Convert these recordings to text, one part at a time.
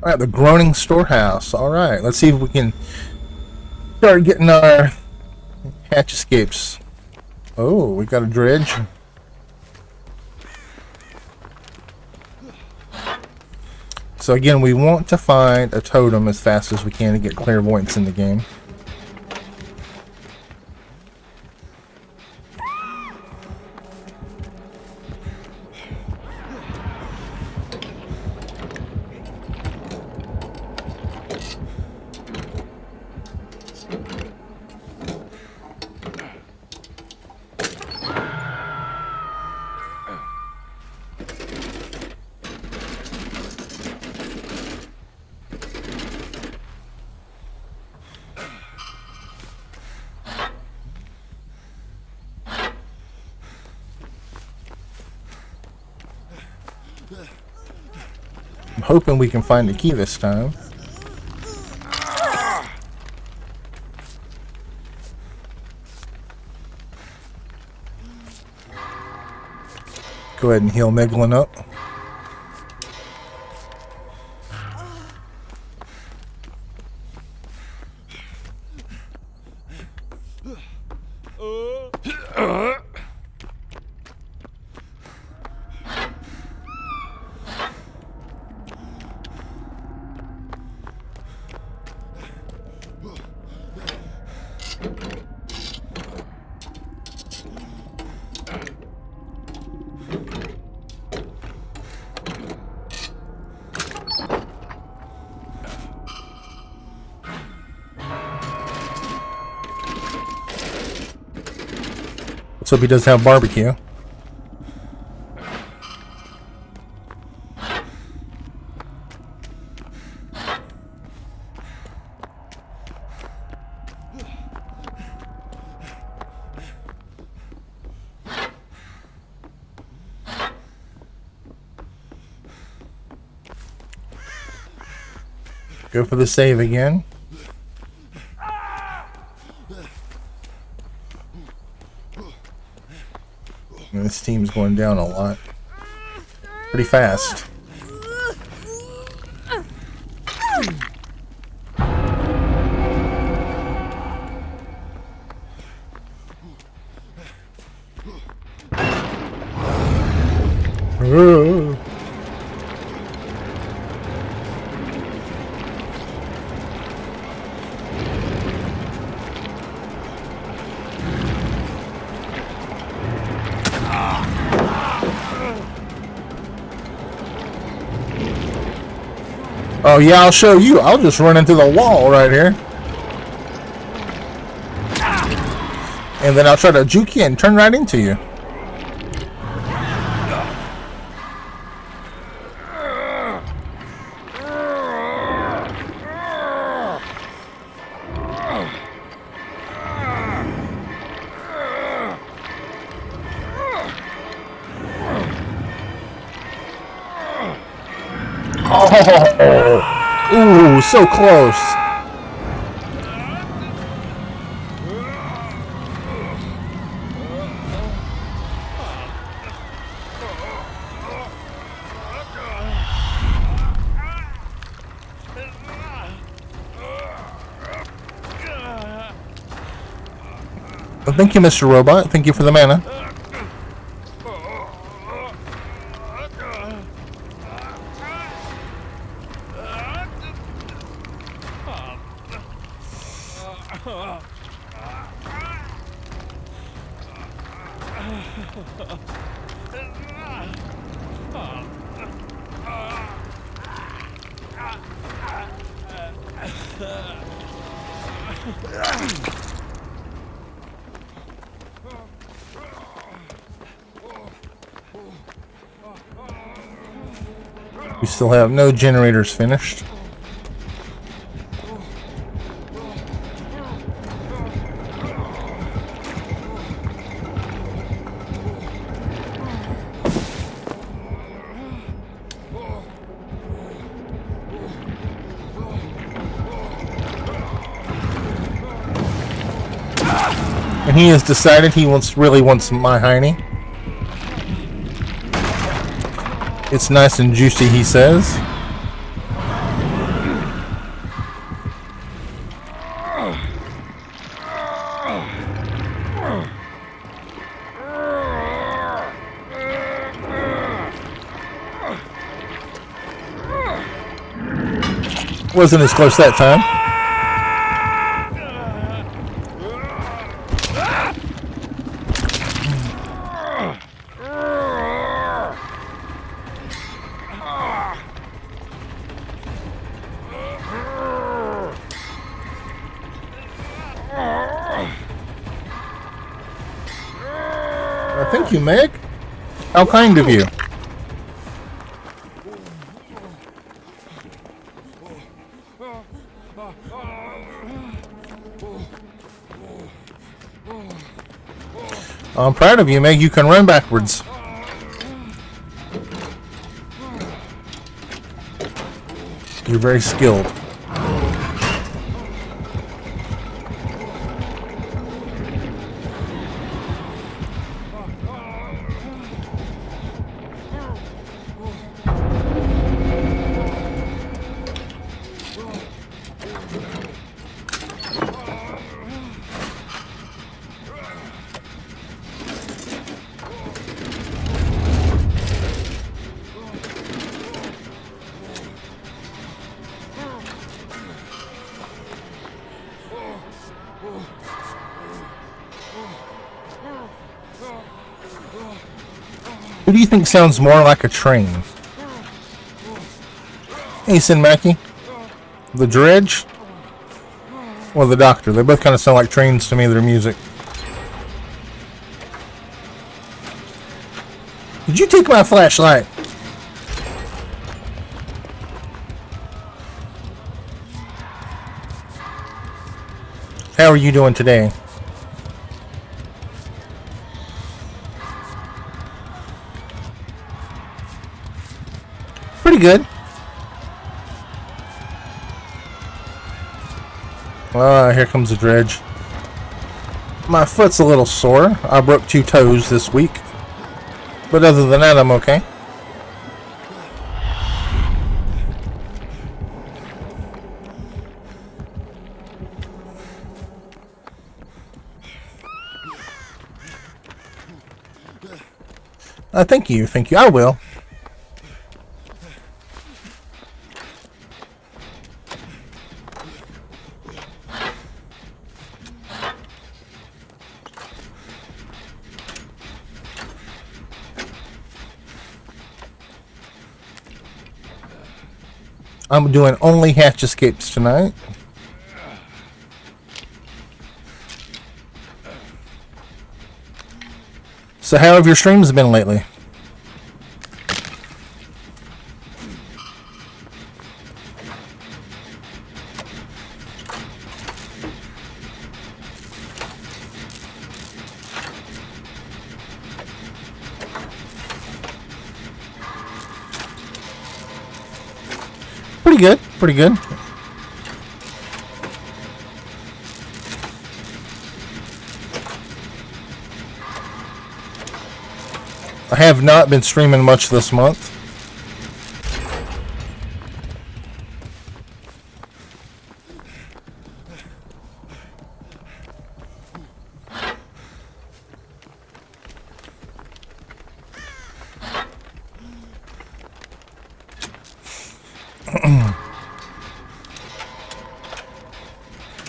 All right, the groaning storehouse. All right, let's see if we can start getting our hatch escapes. Oh, we got a dredge. So again, we want to find a totem as fast as we can to get clairvoyance in the game. I'm hoping we can find the key this time. Go ahead and heal Megalyn up. Let's hope he does have barbecue. Go for the save again. And this team's going down a lot. Pretty fast. Oh yeah, I'll show you. I'll just run into the wall right here. And then I'll try to juke you and turn right into you. Oh, ooh, so close. Well, thank you, Mr. Robot. Thank you for the mana. We still have no generators finished. And he has decided he really wants my hiney. It's nice and juicy, he says. Wasn't as close that time. Thank you, Meg. How kind of you. I'm proud of you, Meg. You can run backwards. You're very skilled. Who do you think sounds more like a train? Ace Mackey? The Dredge? Or the Doctor? They both kind of sound like trains to me, their music. Did you take my flashlight? How are you doing today? Pretty good. Here comes the Dredge. My foot's a little sore. I broke 2 toes this week. But other than that, I'm okay. Thank you. Thank you. I will. I'm doing only hatch escapes tonight. So how have your streams been lately? Pretty good, pretty good. I have not been streaming much this month.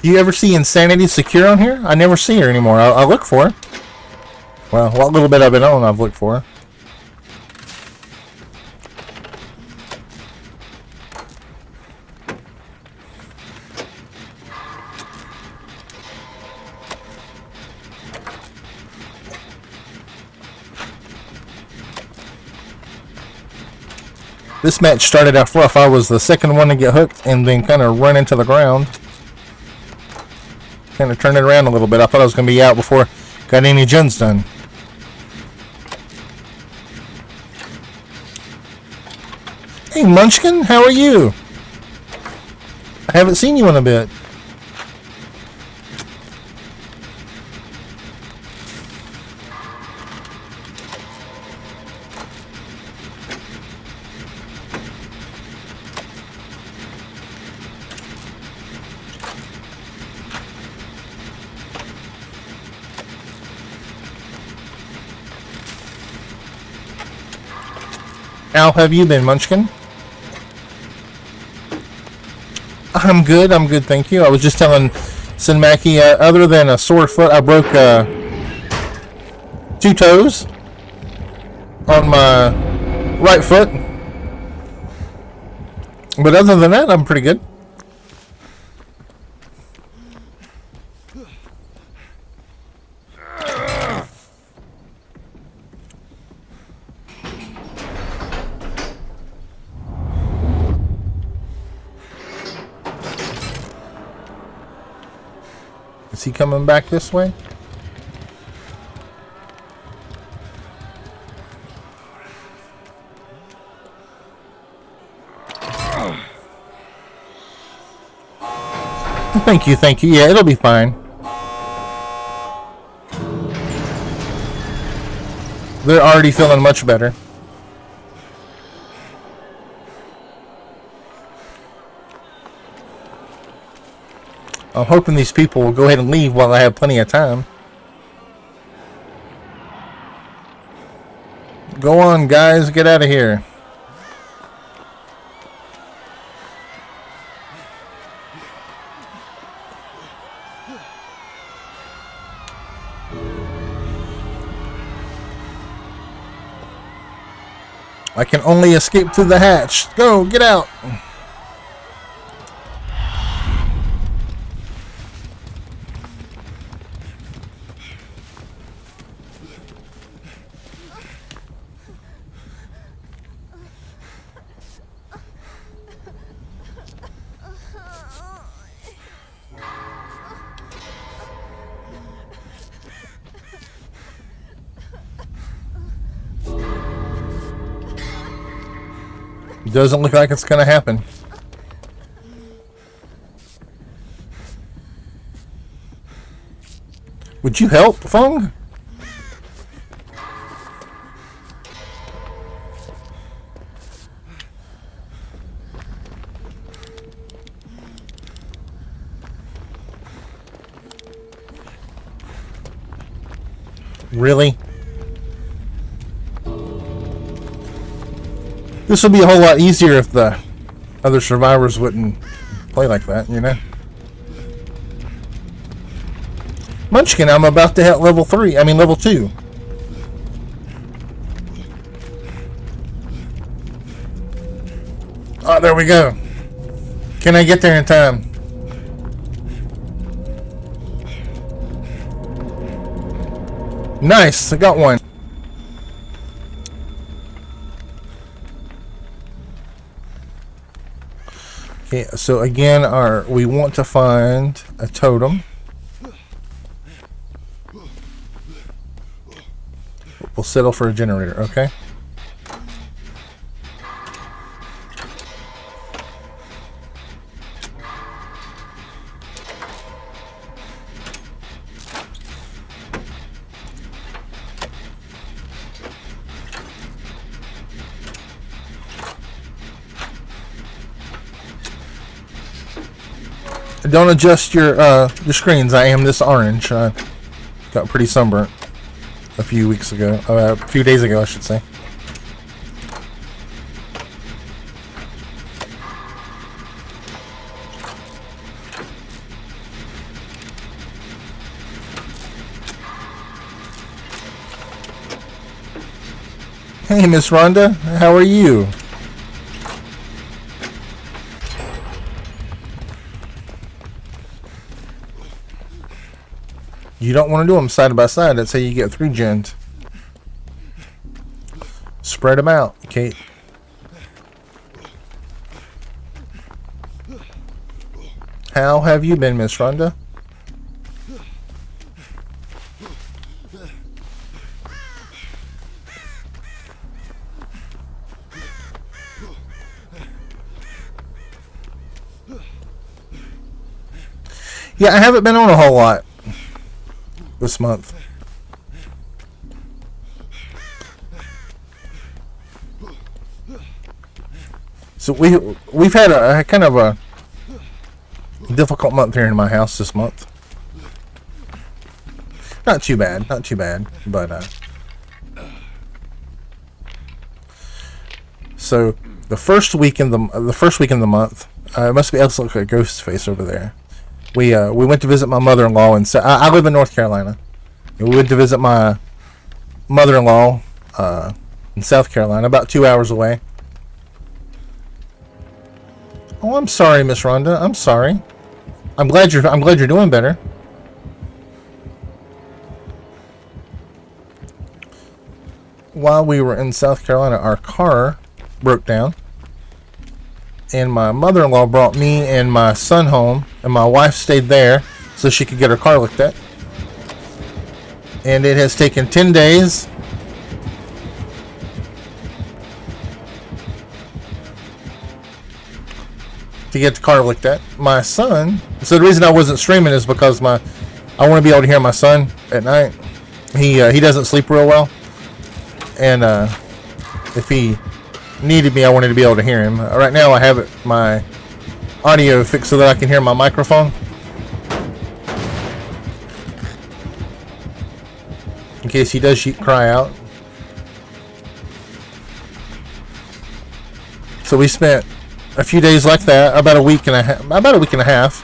Do you ever see Insanity Secure on here? I never see her anymore. I look for her. Well, what little bit I've been on, I've looked for her. This match started off rough. I was the second one to get hooked and then kind of run into the ground. Kind of turned it around a little bit. I thought I was going to be out before I got any gens done. Hey Munchkin, how are you? I haven't seen you in a bit. How have you been, Munchkin? I'm good. I'm good. Thank you. I was just telling Sinmaki, other than a sore foot, I broke 2 toes on my right foot. But other than that, I'm pretty good. Is he coming back this way? Thank you, thank you. Yeah, it'll be fine. They're already feeling much better. I'm hoping these people will go ahead and leave while I have plenty of time. Go on, guys. Get out of here. I can only escape through the hatch. Go, get out. Doesn't look like it's gonna happen. Would you help, Fung? Really? This would be a whole lot easier if the other survivors wouldn't play like that, you know? Munchkin, I'm about to hit level 3. I mean level 2. Oh, there we go. Can I get there in time? Nice, I got one. Okay, so again, we want to find a totem. We'll settle for a generator, okay? Don't adjust your screens. I am this orange. Got pretty sunburnt a few weeks ago. A few days ago, I should say. Hey, Miss Rhonda. How are you? You don't want to do them side by side. That's how you get 3 gens. Spread them out, Kate. How have you been, Miss Rhonda? Yeah, I haven't been on a whole lot this month. So we've had a kind of a difficult month here in my house this month. Not too bad, but so the first week in the month, It must be else look like a ghost face over there. We went to visit my mother-in-law, and I live in North Carolina. And we went to visit my mother-in-law in South Carolina, about 2 hours away. Oh, I'm sorry, Miss Rhonda. I'm sorry. I'm glad you're doing better. While we were in South Carolina, our car broke down, and my mother-in-law brought me and my son home, and my wife stayed there so she could get her car looked at. And it has taken 10 days to get the car looked at. My son, so the reason I wasn't streaming is because I want to be able to hear my son at night. He doesn't sleep real well, and if he needed me, I wanted to be able to hear him. Right now I have my audio fixed so that I can hear my microphone, in case he does cry out. So we spent a few days like that, about a week and a half.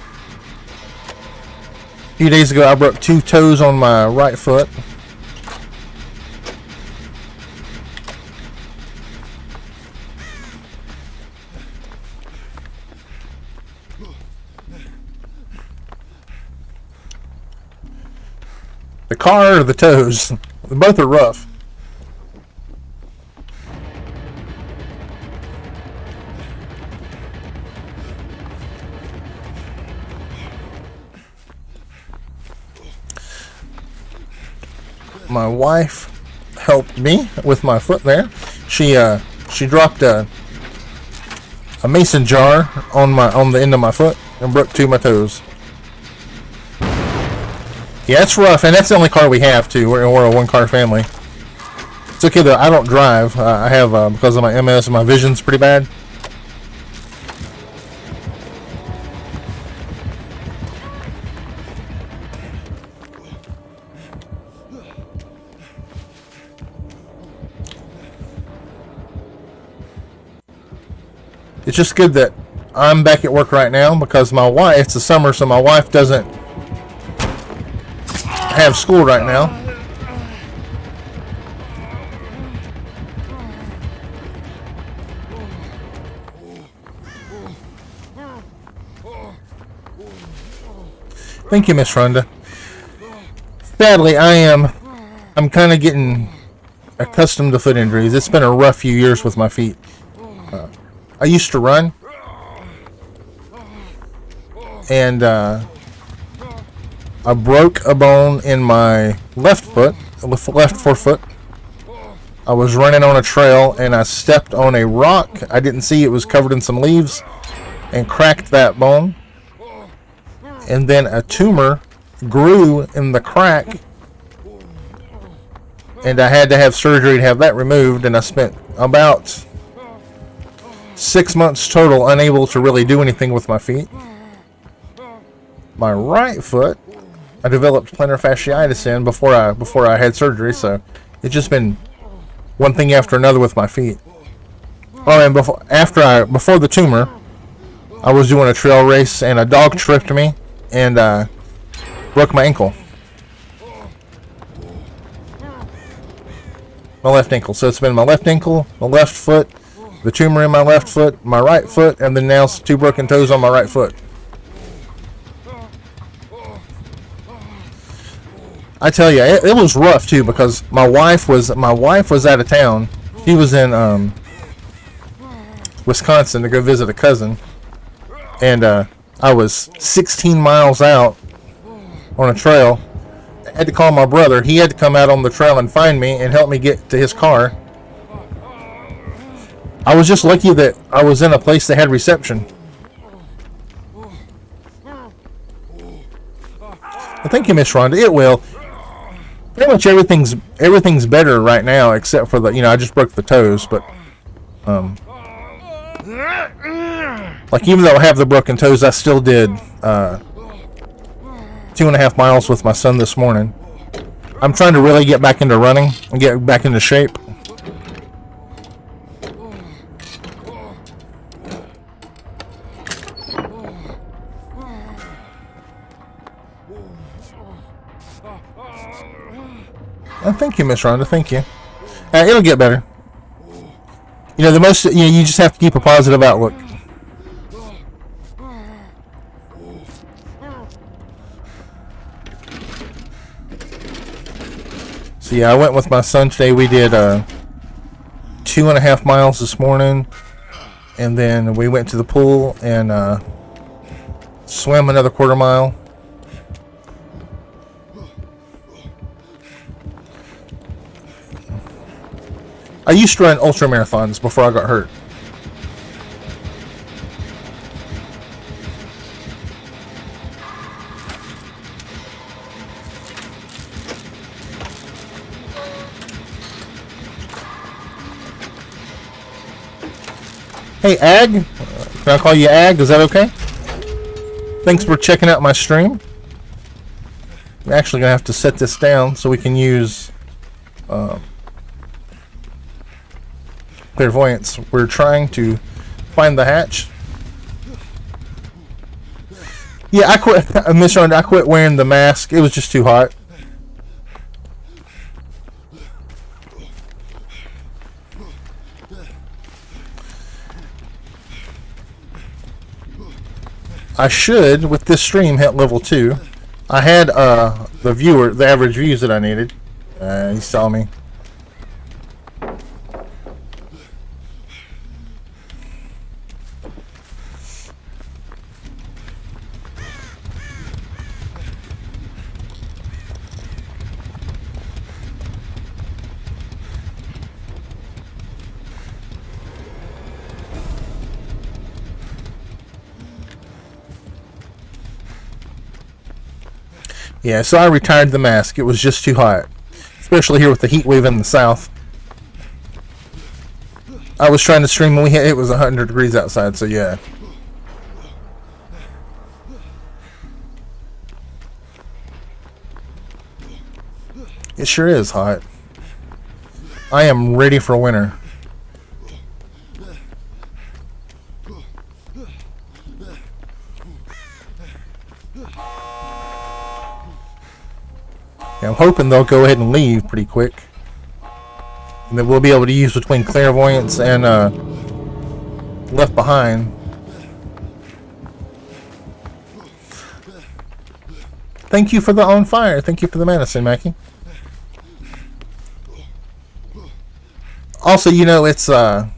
A few days ago I broke 2 toes on my right foot. The car or the toes? Both are rough. My wife helped me with my foot there. She dropped a mason jar on the end of my foot and broke 2 of my toes. Yeah, it's rough, and that's the only car we have too. We're a 1-car family. It's okay though. I don't drive. I have because of my MS, my vision's pretty bad. It's just good that I'm back at work right now because my wife, it's the summer, so my wife doesn't have school right now. Thank you, Miss Rhonda. Sadly, I'm kind of getting accustomed to foot injuries. It's been a rough few years with my feet. I used to run, and I broke a bone in my left forefoot. I was running on a trail, and I stepped on a rock. I didn't see it was covered in some leaves, and cracked that bone. And then a tumor grew in the crack, and I had to have surgery to have that removed, and I spent about 6 months total unable to really do anything with my feet. My right foot, I developed plantar fasciitis in before I had surgery, so it's just been one thing after another with my feet. Oh, and before the tumor, I was doing a trail race, and a dog tripped me and broke my ankle. My left ankle. So it's been my left ankle, my left foot, the tumor in my left foot, my right foot, and then now 2 broken toes on my right foot. I tell you, it was rough too because my wife was out of town. She was in Wisconsin to go visit a cousin, and I was 16 miles out on a trail. I had to call my brother. He had to come out on the trail and find me and help me get to his car. I was just lucky that I was in a place that had reception. Well, thank you, Miss Rhonda. It will. Pretty much everything's better right now except for I just broke the toes, but like even though I have the broken toes, I still did 2.5 miles with my son this morning. I'm trying to really get back into running and get back into shape. Oh, thank you, Miss Rhonda. Thank you. It'll get better. You know, you just have to keep a positive outlook. So yeah, I went with my son today. We did 2.5 miles this morning, and then we went to the pool and swam another 1/4 mile. I used to run ultra marathons before I got hurt. Hey, Ag. Can I call you Ag? Is that okay? Thanks for checking out my stream. I'm actually going to have to set this down so we can use clairvoyance. We're trying to find the hatch. Yeah, I quit. Miss Rhonda, I quit wearing the mask. It was just too hot. I should, with this stream, hit level 2. I had the average views that I needed. He saw me. Yeah, so I retired the mask. It was just too hot. Especially here with the heat wave in the south. I was trying to stream when it was 100 degrees outside, so yeah. It sure is hot. I am ready for winter. I'm hoping they'll go ahead and leave pretty quick. And then we'll be able to use between clairvoyance and Left Behind. Thank you for the on fire. Thank you for the medicine, Mackie. Also, you know, it's oh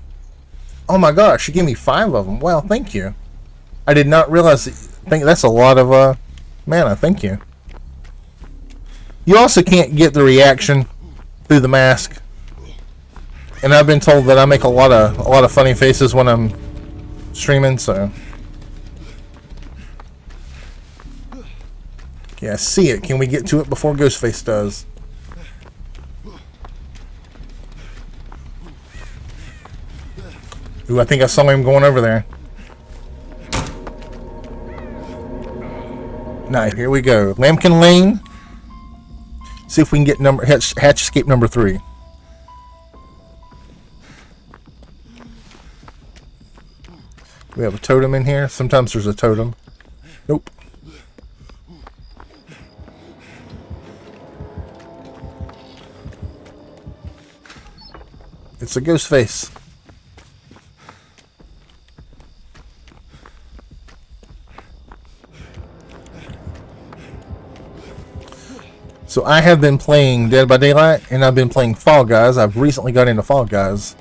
my gosh, you gave me 5 of them. Wow, thank you. I did not realize. Think that's a lot of mana. Thank you. You also can't get the reaction through the mask, and I've been told that I make a lot of funny faces when I'm streaming. So yeah, see it. Can we get to it before Ghostface does? Ooh, I think I saw him going over there. Nice. Here we go. Lambkin Lane. See if we can get hatch escape number 3. We have a totem in here. Sometimes there's a totem. Nope. It's a ghost face. So I have been playing Dead by Daylight, and I've been playing Fall Guys. I've recently got into Fall Guys.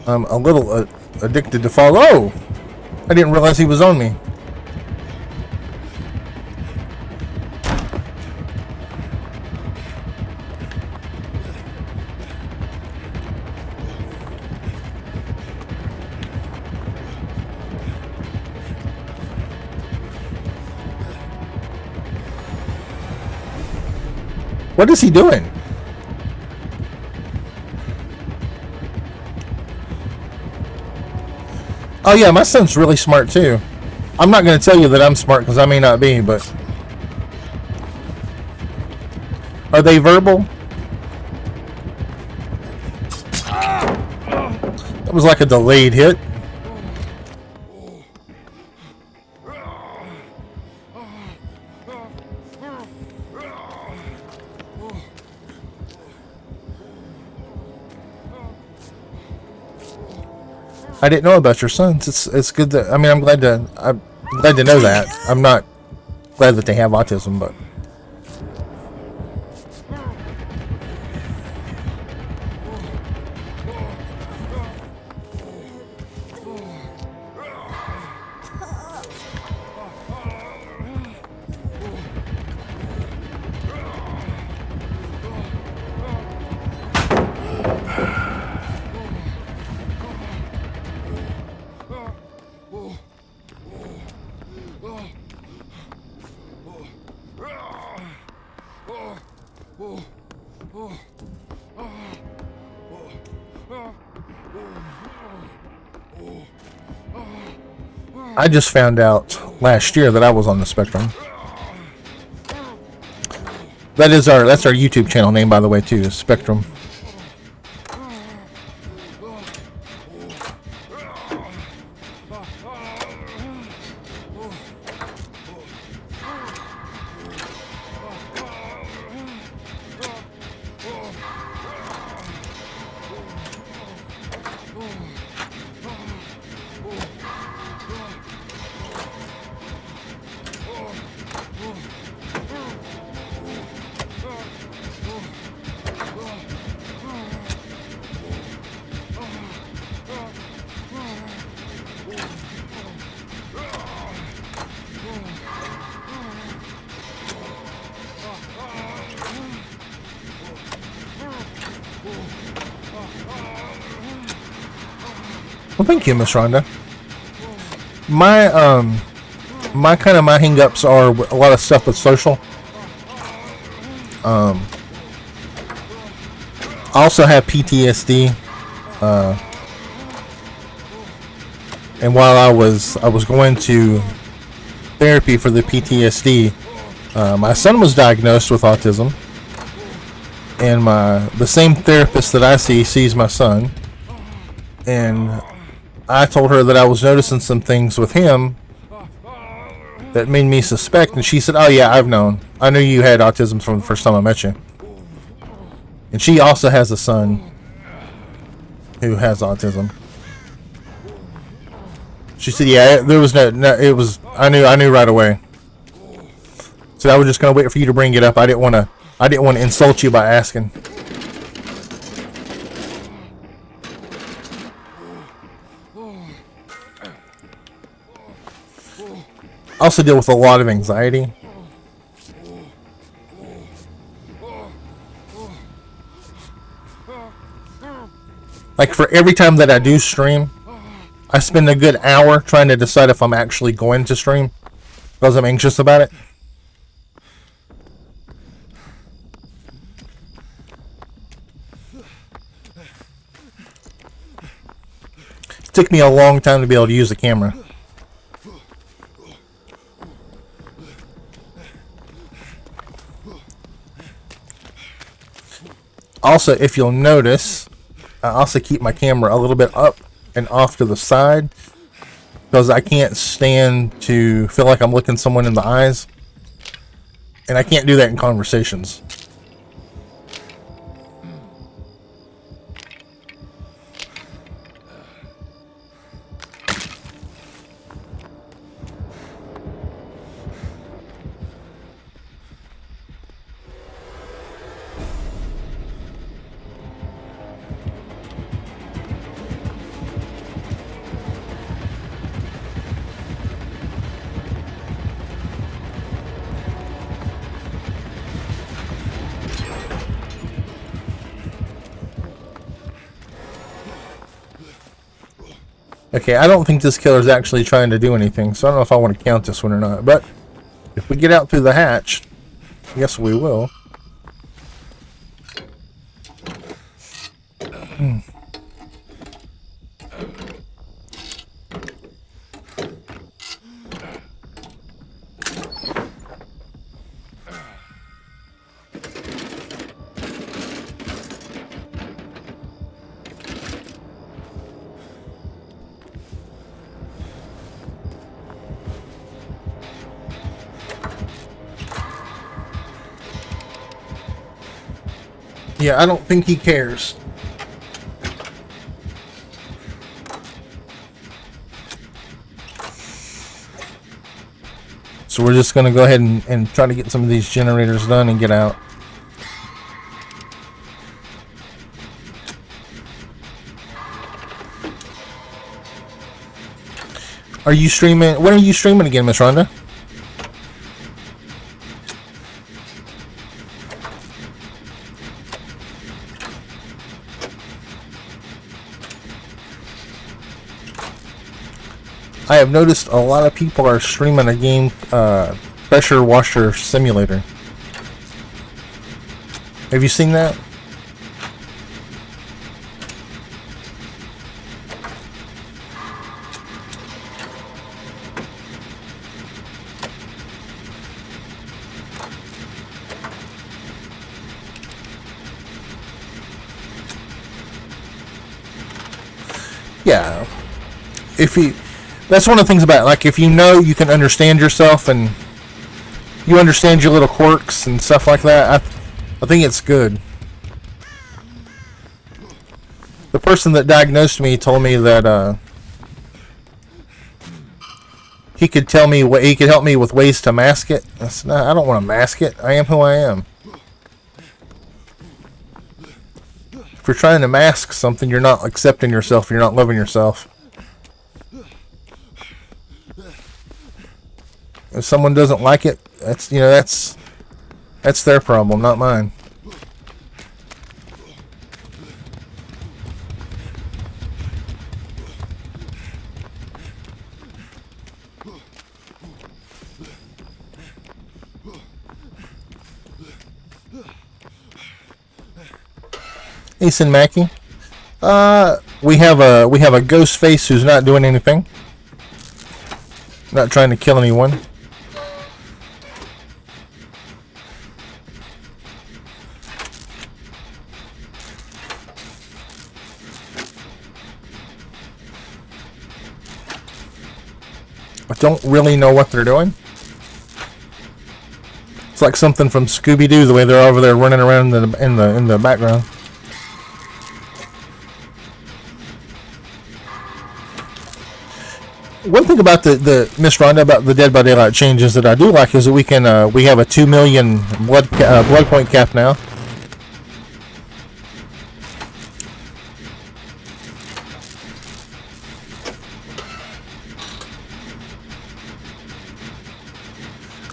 I'm a little addicted to Fall. Oh! I didn't realize he was on me. What is he doing? Oh yeah, my son's really smart too. I'm not going to tell you that I'm smart because I may not be, but... Are they verbal? That was like a delayed hit. I didn't know about your sons. It's good that, I mean, I'm glad to know that. I'm not glad that they have autism, but I just found out last year that I was on the spectrum. That's our YouTube channel name, by the way, too, is Spectrum. Well, thank you, Miss Rhonda. My hang-ups are a lot of stuff with social. I also have PTSD. And while I was going to therapy for the PTSD, my son was diagnosed with autism, and the same therapist that I see sees my son, and I told her that I was noticing some things with him that made me suspect, and she said, "Oh yeah, I've known. I knew you had autism from the first time I met you." And she also has a son who has autism. She said, "Yeah, there was no, it was. I knew right away." So I was just gonna wait for you to bring it up. I didn't want to insult you by asking. I also deal with a lot of anxiety. Like, for every time that I do stream, I spend a good hour trying to decide if I'm actually going to stream, because I'm anxious about it. It took me a long time to be able to use the camera. Also, if you'll notice, I also keep my camera a little bit up and off to the side, because I can't stand to feel like I'm looking someone in the eyes, and I can't do that in conversations. Okay, I don't think this killer's actually trying to do anything, so I don't know if I want to count this one or not, but if we get out through the hatch, yes we will. Yeah, I don't think he cares. So we're just going to go ahead and try to get some of these generators done and get out. Are you streaming? When are you streaming again, Miss Rhonda? I have noticed a lot of people are streaming a game, Pressure Washer Simulator. Have you seen that? Yeah. If you... That's one of the things about it. Like, if you know you can understand yourself and you understand your little quirks and stuff like that, I think it's good. The person that diagnosed me told me that he could tell me what he could help me with ways to mask it. I said, no, I don't want to mask it. I am who I am. If you're trying to mask something, you're not accepting yourself. You're not loving yourself. If someone doesn't like it, that's, you know, that's their problem, not mine. Ethan Mackey. We have a ghost face who's not doing anything. Not trying to kill anyone. I don't really know what they're doing. It's like something from Scooby-Doo, the way they're over there running around in the background. One thing about the Miss Rhonda, about the Dead by Daylight changes that I do like is that we have a 2 million blood point cap now.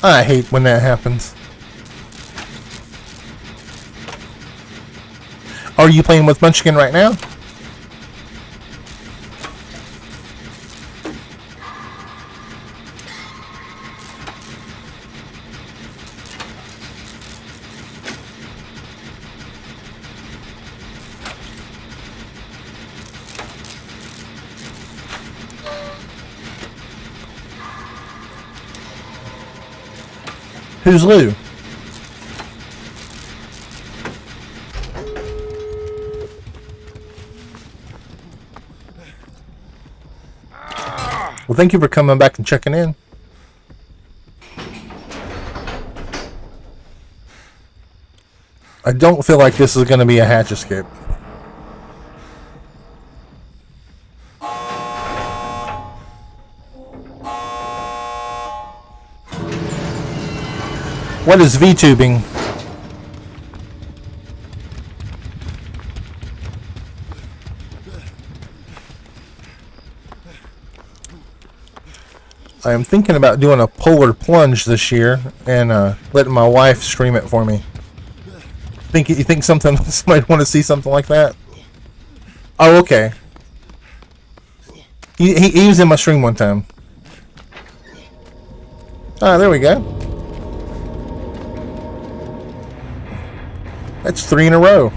I hate when that happens. Are you playing with Munchkin right now? Who's Lou? Well, thank you for coming back and checking in. I don't feel like this is going to be a hatch escape. What is VTubing? I am thinking about doing a polar plunge this year and letting my wife stream it for me. You think somebody want to see something like that? Oh, okay. He was in my stream one time. Ah, there we go. That's 3 in a row.